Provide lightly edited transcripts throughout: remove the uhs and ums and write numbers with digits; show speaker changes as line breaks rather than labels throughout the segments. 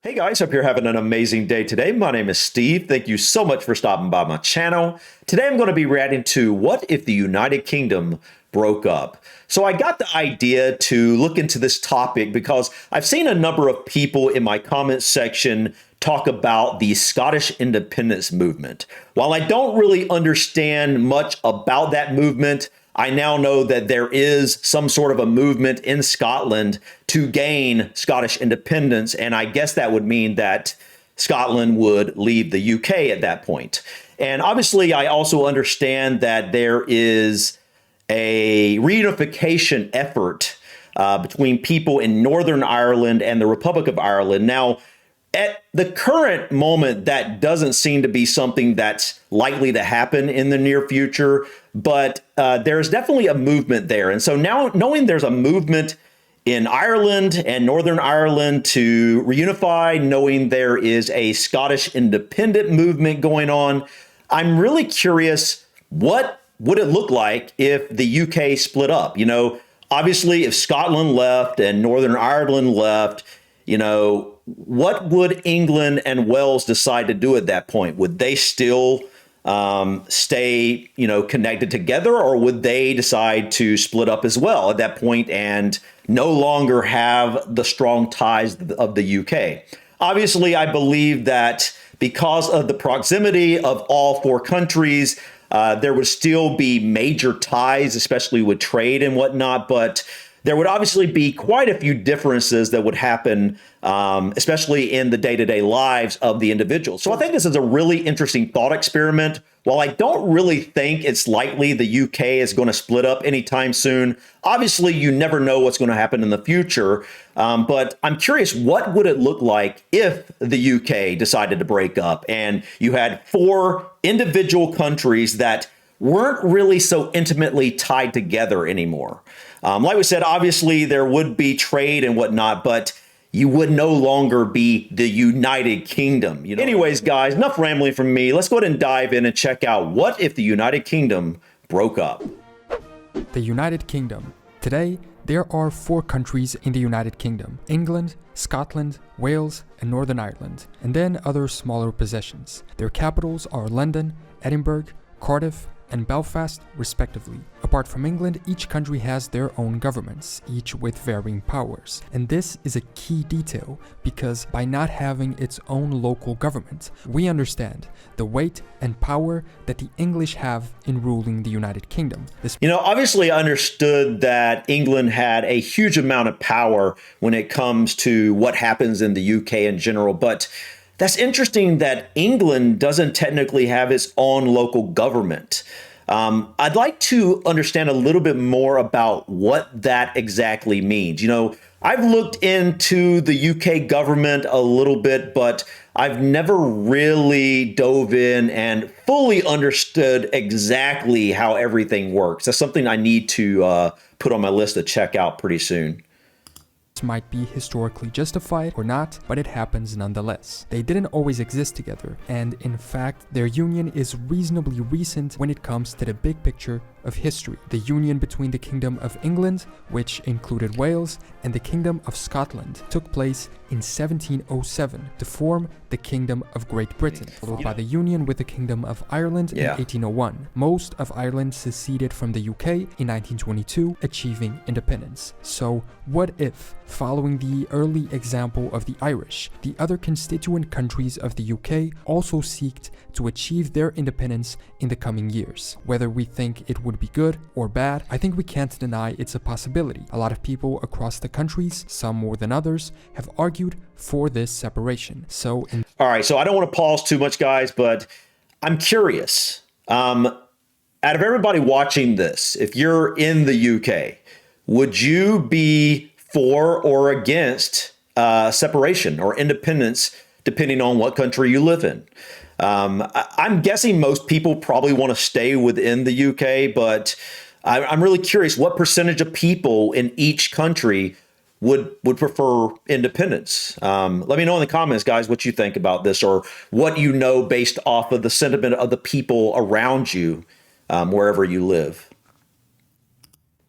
Hey guys, hope you're having an amazing day today. My name is Steve. Thank you so much for stopping by my channel. Today I'm going to be reacting to what if the United Kingdom broke up. So I got the idea to look into this topic because I've seen a number of people in my comment section talk about the Scottish independence movement. While I don't really understand much about that movement, I now know that there is some sort of a movement in Scotland to gain Scottish independence, and I guess that would mean that Scotland would leave the UK at that point. And obviously, I also understand that there is a reunification effort between people in Northern Ireland and the Republic of Ireland. Now, at the current moment, that doesn't seem to be something that's likely to happen in the near future, but there's definitely a movement there. And so now knowing there's a movement in Ireland and Northern Ireland to reunify, knowing there is a Scottish independent movement going on, I'm really curious, what would it look like if the UK split up? Obviously, if Scotland left and Northern Ireland left, what would England and Wales decide to do at that point? Would they still stay, connected together, or would they decide to split up as well at that point and no longer have the strong ties of the UK? Obviously, I believe that because of the proximity of all four countries, there would still be major ties, especially with trade and whatnot, but there would obviously be quite a few differences that would happen, especially in the day-to-day lives of the individuals. So I think this is a really interesting thought experiment. While I don't really think it's likely the UK is going to split up anytime soon, obviously you never know what's going to happen in the future. But I'm curious, what would it look like if the UK decided to break up and you had four individual countries that weren't really so intimately tied together anymore? Like we said, obviously there would be trade and whatnot, but you would no longer be the United Kingdom. Anyways, guys, enough rambling from me. Let's go ahead and dive in and check out what if the United Kingdom broke up.
The United Kingdom. Today, there are four countries in the United Kingdom: England, Scotland, Wales, and Northern Ireland, and then other smaller possessions. Their capitals are London, Edinburgh, Cardiff, and Belfast, respectively. Apart from England, each country has their own governments, each with varying powers. And this is a key detail because by not having its own local government, we understand the weight and power that the English have in ruling the United Kingdom.
Obviously I understood that England had a huge amount of power when it comes to what happens in the UK in general, but that's interesting that England doesn't technically have its own local government. I'd like to understand a little bit more about what that exactly means. I've looked into the UK government a little bit, but I've never really dove in and fully understood exactly how everything works. That's something I need to put on my list to check out pretty soon.
Might be historically justified or not, but it happens nonetheless. They didn't always exist together, and in fact, their union is reasonably recent when it comes to the big picture of history. The union between the Kingdom of England, which included Wales, and the Kingdom of Scotland took place in 1707 to form the Kingdom of Great Britain, followed by the union with the Kingdom of Ireland in 1801. Most of Ireland seceded from the UK in 1922, achieving independence. So what if, following the early example of the Irish, the other constituent countries of the UK also seeked to achieve their independence in the coming years? Whether we think it would be good or bad, I think we can't deny it's a possibility. A lot of people across the countries, some more than others, have argued for this separation. All
right, so I don't want to pause too much, guys, but I'm curious. Out of everybody watching this, if you're in the UK, would you be for or against separation or independence, depending on what country you live in? I'm guessing most people probably want to stay within the UK, but I'm really curious what percentage of people in each country would prefer independence. Let me know in the comments, guys, what you think about this, or what you know based off of the sentiment of the people around you, wherever you live.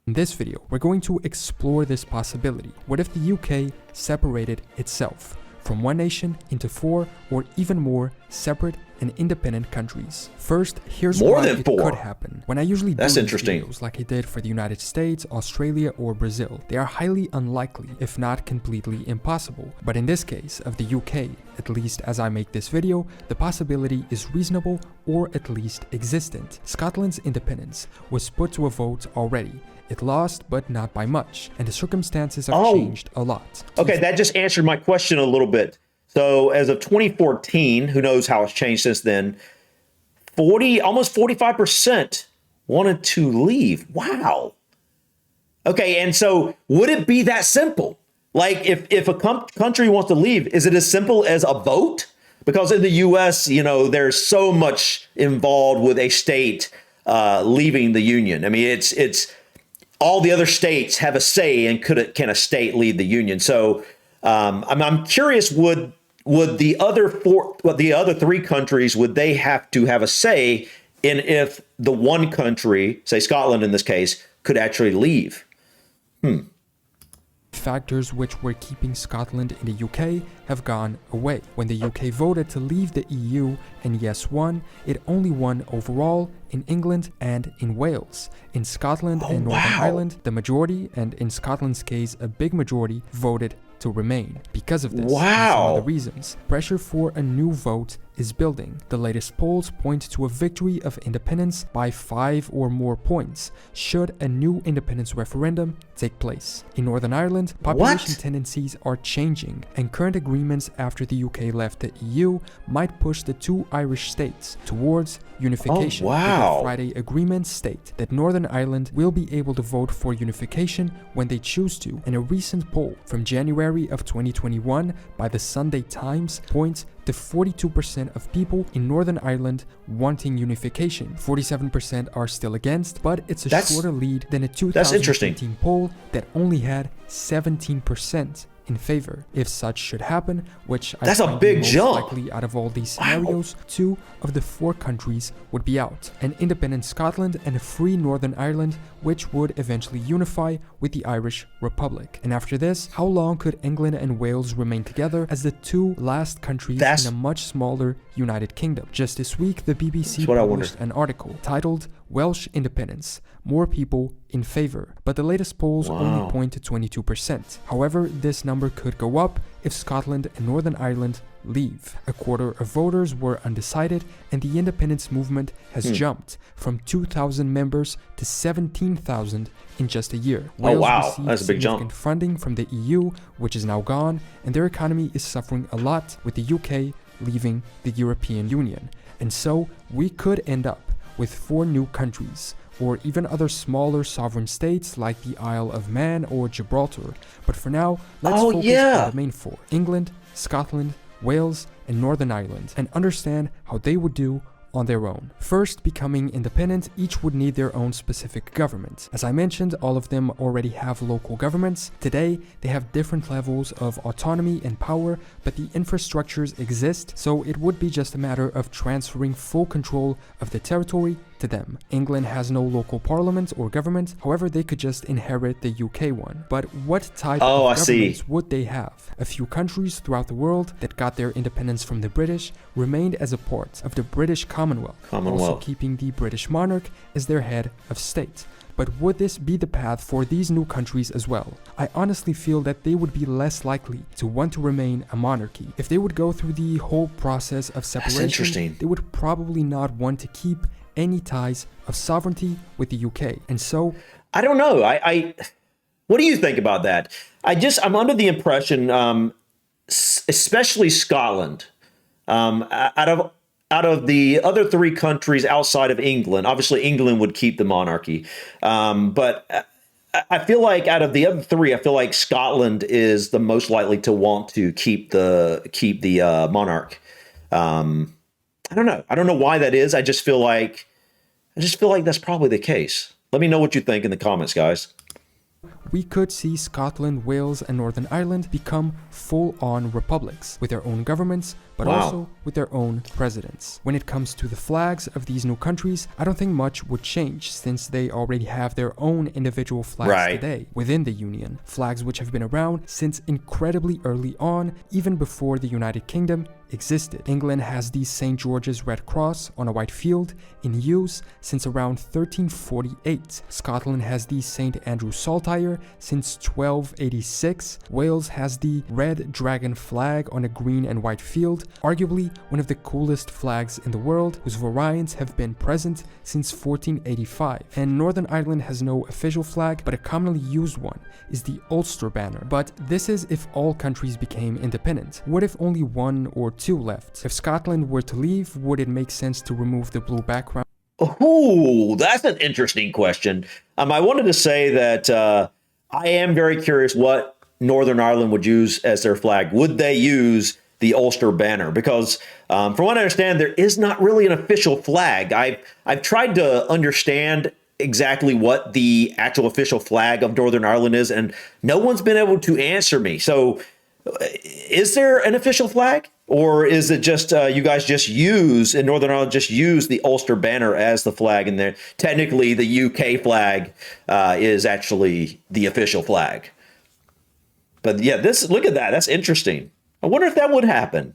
In this video, we're going to explore this possibility. What if the UK separated itself? from one nation into 4 or even more separate and independent countries. First, here's
More
why
than
it
4.
could happen. When I usually do
That's
these
interesting.
videos like I did for the United States, Australia, or Brazil, they are highly unlikely, if not completely impossible. But in this case of the UK, at least as I make this video, the possibility is reasonable or at least existent. Scotland's independence was put to a vote already. It lost, but not by much, and the circumstances have changed a lot.
Okay, that just answered my question a little bit. So as of 2014, who knows how it's changed since then, almost 45% wanted to leave. Wow. Okay, and so would it be that simple? Like if a country wants to leave, is it as simple as a vote? Because in the US, there's so much involved with a state leaving the union. I mean, it's all the other states have a say in can a state leave the union. So I'm curious, would the other 3 countries, would they have to have a say in if the one country, say Scotland in this case, could actually leave?
Factors which were keeping Scotland in the UK have gone away. When the UK voted to leave the EU and yes won, it only won overall in England and in Wales. In Scotland and Northern Ireland, the majority, and in Scotland's case a big majority, voted to remain. Because of this, and some of the reasons, pressure for a new vote is building. The latest polls point to a victory of independence by 5 or more points should a new independence referendum take place. In Northern Ireland, population tendencies are changing, and current agreements after the UK left the EU might push the 2 Irish states towards unification. The Good Friday Agreement state that Northern Ireland will be able to vote for unification when they choose to, and a recent poll from January of 2021 by the Sunday Times points to 42% of people in Northern Ireland wanting unification. 47% are still against, but it's a shorter lead than a 2018 poll that only had 17% in favor. If such should happen, which I find a big jump. Likely out of all these scenarios, 2 of the 4 countries would be out: an independent Scotland and a free Northern Ireland, which would eventually unify with the Irish Republic. And after this, how long could England and Wales remain together as the 2 last countries in a much smaller United Kingdom? Just this week, the BBC published an article titled "Welsh Independence: More People in Favor," but the latest polls only point to 22%. However, this number could go up if Scotland and Northern Ireland leave. A quarter of voters were undecided, and the independence movement has jumped from 2,000 members to 17,000 in just a year. Wales
That's a big jump.
Funding from the EU, which is now gone, and their economy is suffering a lot with the UK leaving the European Union. And so we could end up with 4 new countries, or even other smaller sovereign states like the Isle of Man or Gibraltar. But for now, let's focus on the main 4: England, Scotland, Wales, and Northern Ireland, and understand how they would do on their own. First, becoming independent, each would need their own specific government. As I mentioned, all of them already have local governments. Today, they have different levels of autonomy and power, but the infrastructures exist, so it would be just a matter of transferring full control of the territory to them. England has no local parliament or government, however they could just inherit the UK one. But what type of governments would they have? A few countries throughout the world that got their independence from the British remained as a part of the British Commonwealth, also keeping the British monarch as their head of state. But would this be the path for these new countries as well? I honestly feel that they would be less likely to want to remain a monarchy. If they would go through the whole process of separation, they would probably not want to keep any ties of sovereignty with the UK. And so
I don't know. What do you think about that? I'm under the impression, especially Scotland, out of the other 3 countries outside of England, obviously England would keep the monarchy. But I feel like out of the other 3, I feel like Scotland is the most likely to want to keep the monarch. I don't know. I don't know why that is. I just feel like that's probably the case. Let me know what you think in the comments, guys.
we could see Scotland, Wales, and Northern Ireland become full-on republics with their own governments, but also with their own presidents. When it comes to the flags of these new countries, I don't think much would change since they already have their own individual flags today within the Union, flags which have been around since incredibly early on, even before the United Kingdom existed. England has the St. George's Red Cross on a white field in use since around 1348. Scotland has the St. Andrew Saltire since 1286. Wales has the Red Dragon flag on a green and white field, arguably one of the coolest flags in the world, whose variants have been present since 1485. And Northern Ireland has no official flag, but a commonly used one is the Ulster banner. But this is if all countries became independent. What if only one or two left? If Scotland were to leave, would it make sense to remove the blue background?
Oh, that's an interesting question. I wanted to say that I am very curious what Northern Ireland would use as their flag. Would they use the Ulster banner? Because from what I understand, there is not really an official flag. I've tried to understand exactly what the actual official flag of Northern Ireland is, and no one's been able to answer me. So is there an official flag? Or is it just you guys just use, in Northern Ireland, just use the Ulster banner as the flag? And then technically the UK flag is actually the official flag. But yeah, look at that. That's interesting. I wonder if that would happen.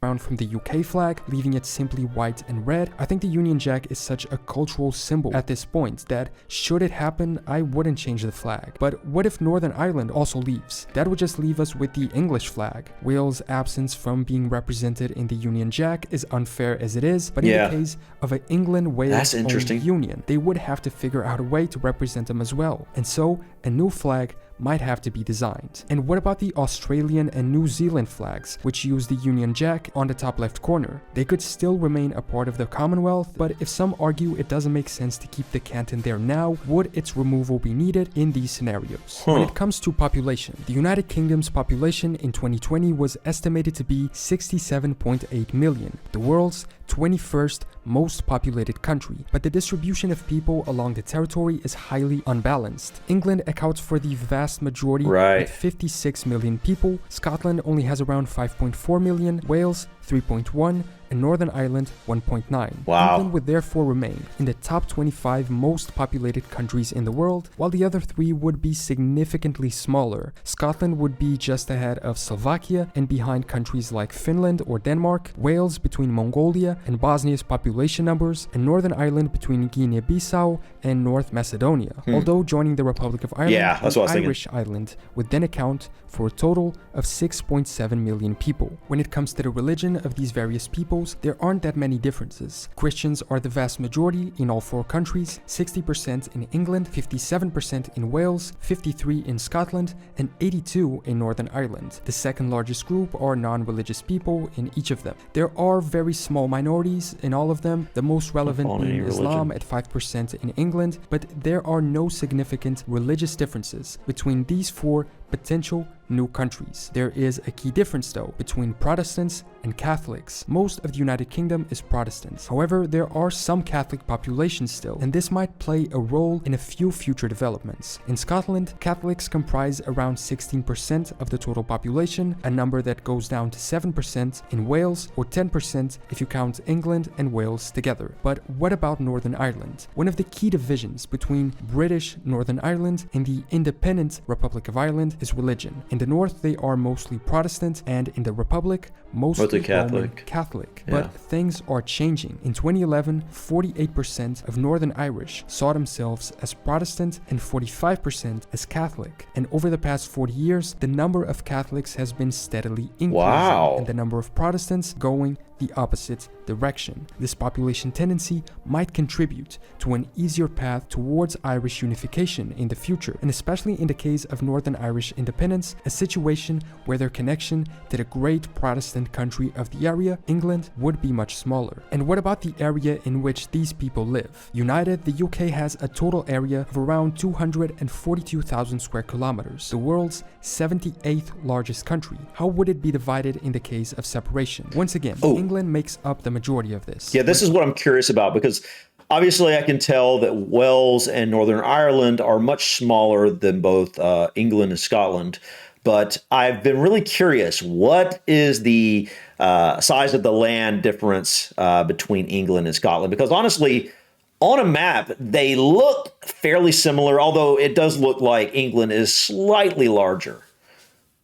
From the UK flag, leaving it simply white and red. I think the Union Jack is such a cultural symbol at this point that, should it happen, I wouldn't change the flag. But what if Northern Ireland also leaves? That would just leave us with the English flag. Wales' absence from being represented in the Union Jack is unfair as it is, but in the case of an England-Wales union, they would have to figure out a way to represent them as well. And so, a new flag might have to be designed. And what about the Australian and New Zealand flags, which use the Union Jack on the top left corner? They could still remain a part of the Commonwealth, but if some argue it doesn't make sense to keep the canton there now, would its removal be needed in these scenarios? When it comes to population, the United Kingdom's population in 2020 was estimated to be 67.8 million, the world's 21st most populated country, but the distribution of people along the territory is highly unbalanced. England accounts for the vast majority at 56 million people, Scotland only has around 5.4 million, Wales 3.1, and Northern Ireland 1.9.
Wow.
England would therefore remain in the top 25 most populated countries in the world, while the other three would be significantly smaller. Scotland would be just ahead of Slovakia and behind countries like Finland or Denmark, Wales between Mongolia and Bosnia's population numbers, and Northern Ireland between Guinea-Bissau and North Macedonia. Although joining the Republic of Ireland, the Irish island would then account for a total of 6.7 million people. When it comes to the religion of these various peoples, there aren't that many differences. Christians are the vast majority in all four countries, 60% in England, 57% in Wales, 53% in Scotland, and 82% in Northern Ireland. The second largest group are non-religious people in each of them. There are very small minorities in all of them, the most relevant being Islam at 5% in England, but there are no significant religious differences between these four potential new countries. There is a key difference though between Protestants and Catholics. Most of the United Kingdom is Protestants. However, there are some Catholic populations still, and this might play a role in a few future developments. In Scotland, Catholics comprise around 16% of the total population, a number that goes down to 7% in Wales, or 10% if you count England and Wales together. But what about Northern Ireland? One of the key divisions between British Northern Ireland and the independent Republic of Ireland is religion. In the north, they are mostly Protestant, and in the Republic, mostly Roman Catholic. But things are changing. In 2011, 48% of Northern Irish saw themselves as Protestant and 45% as Catholic. And over the past 40 years, the number of Catholics has been steadily increasing, and the number of Protestants going the opposite direction. This population tendency might contribute to an easier path towards Irish unification in the future, and especially in the case of Northern Irish independence, a situation where their connection to the great Protestant country of the area, England, would be much smaller. And what about the area in which these people live? United, the UK has a total area of around 242,000 square kilometers, the world's 78th largest country. How would it be divided in the case of separation? Once again, England makes up the majority of this.
Yeah, this is what I'm curious about, because obviously I can tell that Wales and Northern Ireland are much smaller than both England and Scotland. But I've been really curious. What is the size of the land difference between England and Scotland? Because honestly, on a map, they look fairly similar, although it does look like England is slightly larger.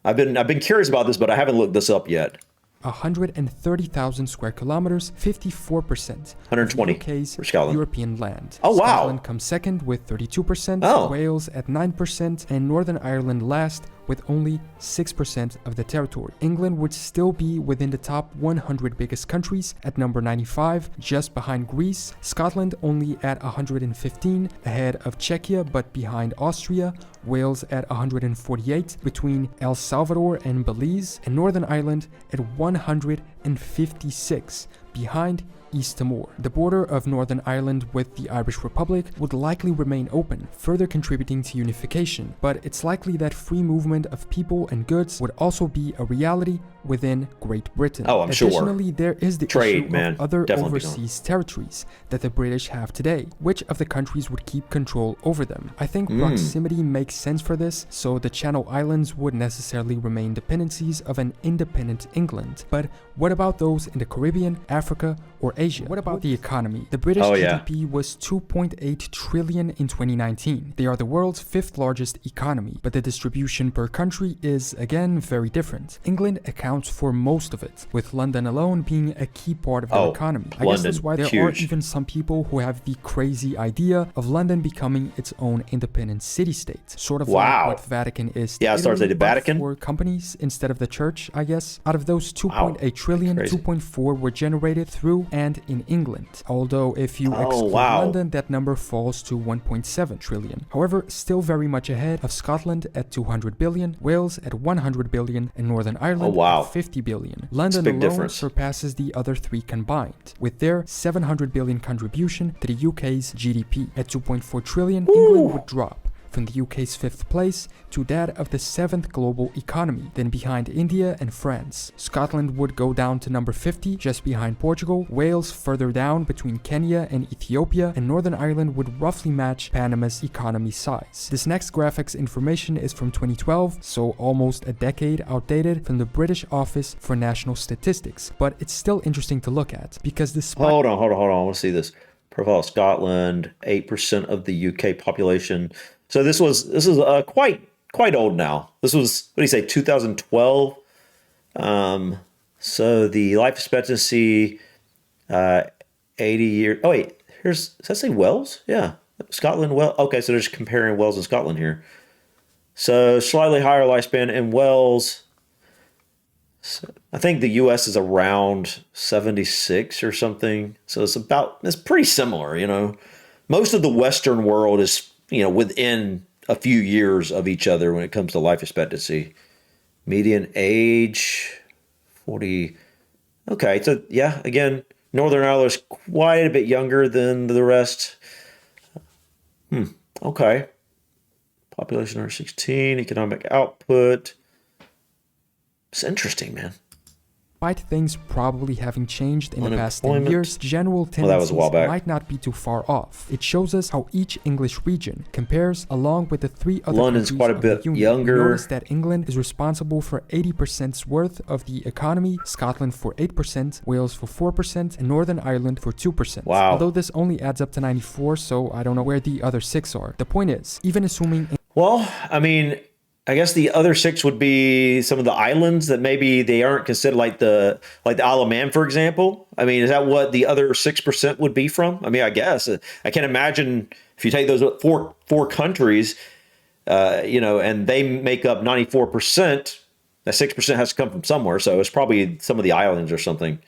I've been curious about this, but I haven't looked this up yet.
130,000 square kilometers, 54%
120
of the UK's
for Scotland.
European land.
Oh, wow.
Scotland comes second with 32%,
Oh.
Wales at 9%, and Northern Ireland last with only 6% of the territory. England would still be within the top 100 biggest countries at number 95, just behind Greece. Scotland only at 115, ahead of Czechia but behind Austria. Wales at 148, between El Salvador and Belize, and Northern Ireland at 156, behind East Timor. The border of Northern Ireland with the Irish Republic would likely remain open, further contributing to unification, but it's likely that free movement of people and goods would also be a reality within Great Britain.
Oh, I'm sure.
Additionally, there is the
Trade,
issue
man.
of other
Definitely
overseas territories that the British have today. Which of the countries would keep control over them? I think proximity makes sense for this, so the Channel Islands would necessarily remain dependencies of an independent England. But what about those in the Caribbean, Africa, or Asia? What about the economy? The British GDP was 2.8 trillion in 2019. They are the world's fifth largest economy, but the distribution per country is, again, very different. England accounts for most of it, with London alone being a key part of their economy. I guess that's why there are even some people who have the crazy idea of London becoming its own independent city-state. Sort of like what Vatican is to
it starts
Italy,
like the Vatican.
for companies instead of the church, I guess. Out of those 2.8 trillion, 2.4 were generated through and in England. Although if you exclude London, that number falls to 1.7 trillion. However, still very much ahead of Scotland at 200 billion, Wales at 100 billion, and Northern Ireland at 50 billion. London alone surpasses the other three combined, with their 700 billion contribution to the UK's GDP. At 2.4 trillion, England would drop from the UK's 5th place to that of the 7th global economy, then behind India and France. Scotland would go down to number 50, just behind Portugal, Wales further down between Kenya and Ethiopia, and Northern Ireland would roughly match Panama's economy size. This next graphic's information is from 2012, so almost a decade outdated, from the British Office for National Statistics, but it's still interesting to look at, because despite—
Hold on, I want to see this. Profile of Scotland, 8% of the UK population. So this is quite old now. This was, what do you say, 2012? So the life expectancy, 80 years. Oh wait, does that say Wales? Yeah, Scotland. Well, okay, so they're just comparing Wales and Scotland here. So slightly higher lifespan in Wales. So I think the US is around 76 or something. So it's pretty similar, you know. Most of the Western world is, you know, within a few years of each other when it comes to life expectancy. Median age, 40. Okay, so yeah, again, Northern Ireland is quite a bit younger than the rest. Okay. Population under 16, economic output. It's interesting, man.
Despite things probably having changed in the past 10 years, general tendencies might not be too far off. It shows us how each English region compares along with the three other
London's
countries
quite a
of
bit
the Union.
younger.
Notice that England is responsible for 80% worth of the economy, Scotland for 8%, Wales for 4%, and Northern Ireland for 2%.
Wow.
Although this only adds up to 94, so I don't know where the other 6 are. The point is, even assuming—
Well, I mean, I guess the other 6 would be some of the islands that maybe they aren't considered, like the Isle of Man, for example. I mean, is that what the other 6% would be from? I mean, I guess I can't imagine if you take those four countries, you know, and they make up 94%. That 6% has to come from somewhere, so it's probably some of the islands or something.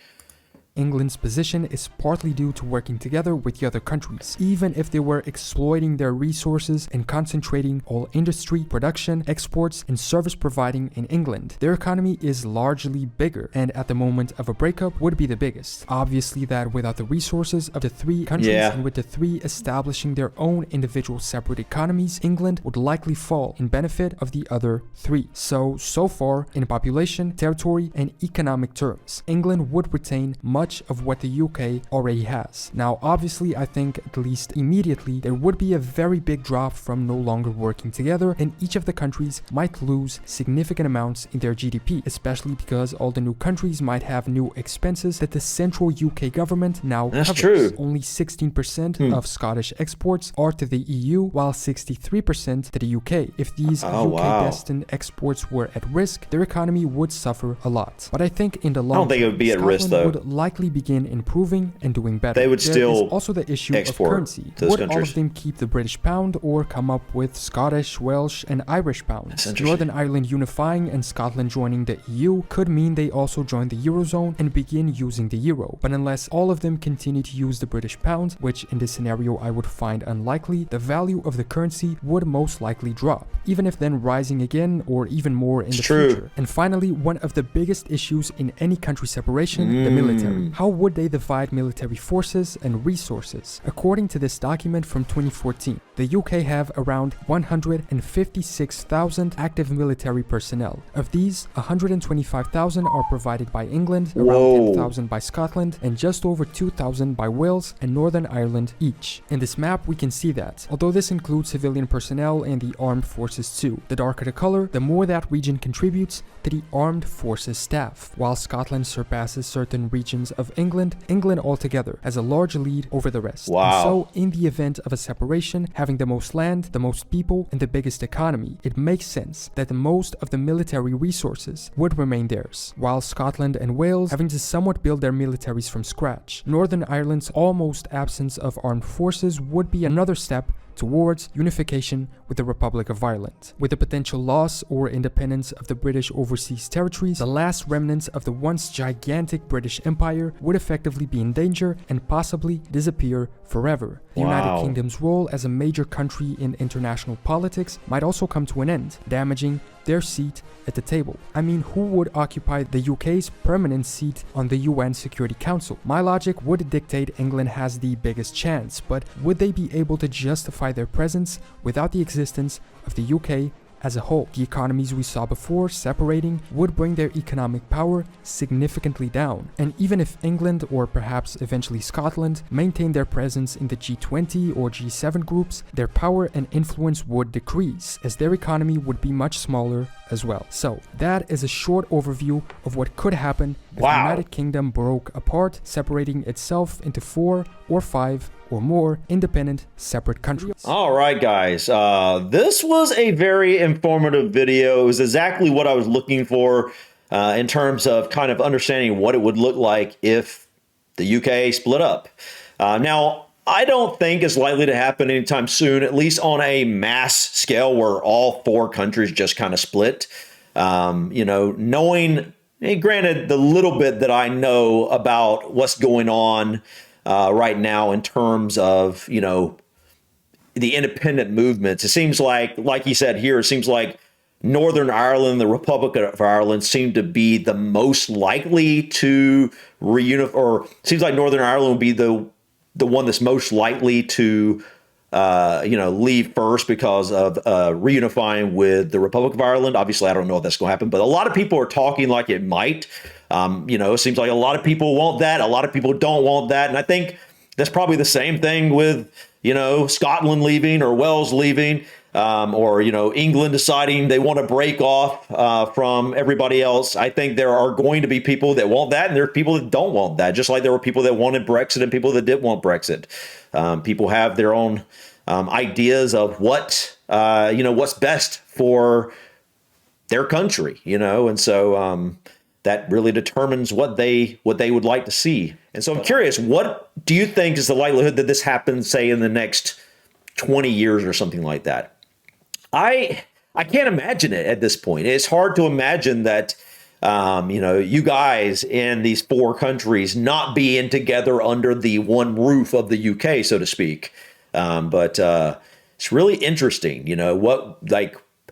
England's position is partly due to working together with the other countries, even if they were exploiting their resources and concentrating all industry, production, exports, and service providing in England. Their economy is largely bigger, and at the moment of a breakup would be the biggest. Obviously that without the resources of the 3 countries and with the 3 establishing their own individual separate economies, England would likely fall in benefit of the other 3. So far, in population, territory, and economic terms, England would retain much much of what the UK already has. Now, obviously, I think at least immediately there would be a very big drop from no longer working together, and each of the countries might lose significant amounts in their GDP, especially because all the new countries might have new expenses that the central UK government now
That's
covers.
true.
Only 16% of Scottish exports are to the EU, while 63% to the UK. If these UK-destined exports were at risk, their economy would suffer a lot. But I think in the long
I don't think it would be at risk, though.
would likely begin improving and doing better.
They would still
There is also the issue of currency.
to those
Would
countries.
all of them keep the British pound or come up with Scottish, Welsh, and Irish pounds? Northern Ireland unifying and Scotland joining the EU could mean they also join the Eurozone and begin using the euro. But unless all of them continue to use the British pound, which in this scenario I would find unlikely, the value of the currency would most likely drop, even if then rising again or even more in the future. And finally, one of the biggest issues in any country separation, the military. How would they divide military forces and resources? According to this document from 2014, the UK have around 156,000 active military personnel. Of these, 125,000 are provided by England, around 10,000 by Scotland, and just over 2,000 by Wales and Northern Ireland each. In this map, we can see that, although this includes civilian personnel and the armed forces too, the darker the color, the more that region contributes to the armed forces staff. While Scotland surpasses certain regions of England altogether has a large lead over the rest. And so, in the event of a separation, having the most land, the most people, and the biggest economy, it makes sense that the most of the military resources would remain theirs, while Scotland and Wales having to somewhat build their militaries from scratch. Northern Ireland's almost absence of armed forces would be another step towards unification with the Republic of Ireland. With the potential loss or independence of the British overseas territories, the last remnants of the once gigantic British Empire would effectively be in danger and possibly disappear forever. The United Kingdom's role as a major country in international politics might also come to an end, damaging their seat at the table. I mean, who would occupy the UK's permanent seat on the UN Security Council? My logic would dictate England has the biggest chance, but would they be able to justify their presence without the existence of the UK as a whole? The economies we saw before separating would bring their economic power significantly down. And even if England, or perhaps eventually Scotland, maintained their presence in the G20 or G7 groups, their power and influence would decrease, as their economy would be much smaller as well. So that is a short overview of what could happen if the United Kingdom broke apart, separating itself into 4 or 5 or more independent, separate countries.
All right, guys. This was a very informative video. It was exactly what I was looking for in terms of kind of understanding what it would look like if the UK split up. Now, I don't think it's likely to happen anytime soon, at least on a mass scale where all 4 countries just kind of split. Knowing, granted, the little bit that I know about what's going on right now in terms of, the independent movements, it seems like you said here, it seems like Northern Ireland, the Republic of Ireland, seem to be the most likely to reunify, or seems like Northern Ireland would be the one that's most likely to, leave first because of reunifying with the Republic of Ireland. Obviously, I don't know if that's going to happen, but a lot of people are talking like it might. It seems like a lot of people want that. A lot of people don't want that. And I think that's probably the same thing with, Scotland leaving or Wales leaving, or England deciding they want to break off from everybody else. I think there are going to be people that want that, and there are people that don't want that, just like there were people that wanted Brexit and people that didn't want Brexit. People have their own ideas of what's best for their country, and so that really determines what they would like to see. And so I'm curious, what do you think is the likelihood that this happens, say, in the next 20 years or something like that? I can't imagine it at this point. It's hard to imagine that, you guys in these 4 countries not being together under the one roof of the UK, so to speak. But it's really interesting,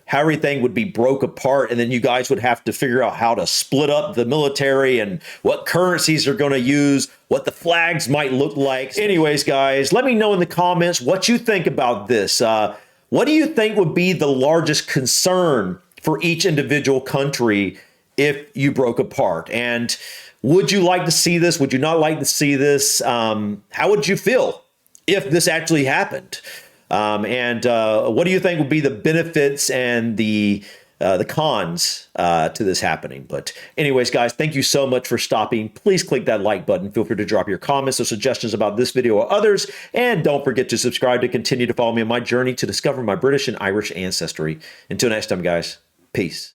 how everything would be broke apart, and then you guys would have to figure out how to split up the military and what currencies are going to use, what the flags might look like. Anyways, guys, let me know in the comments what you think about this. What do you think would be the largest concern for each individual country if you broke apart? And Would you like to see this? Would you not like to see this? How would you feel if this actually happened? And what do you think would be the benefits and the cons to this happening? But anyways, guys, thank you so much for stopping. Please click that like button. Feel free to drop your comments or suggestions about this video or others. And don't forget to subscribe to continue to follow me on my journey to discover my British and Irish ancestry. Until next time, guys, peace.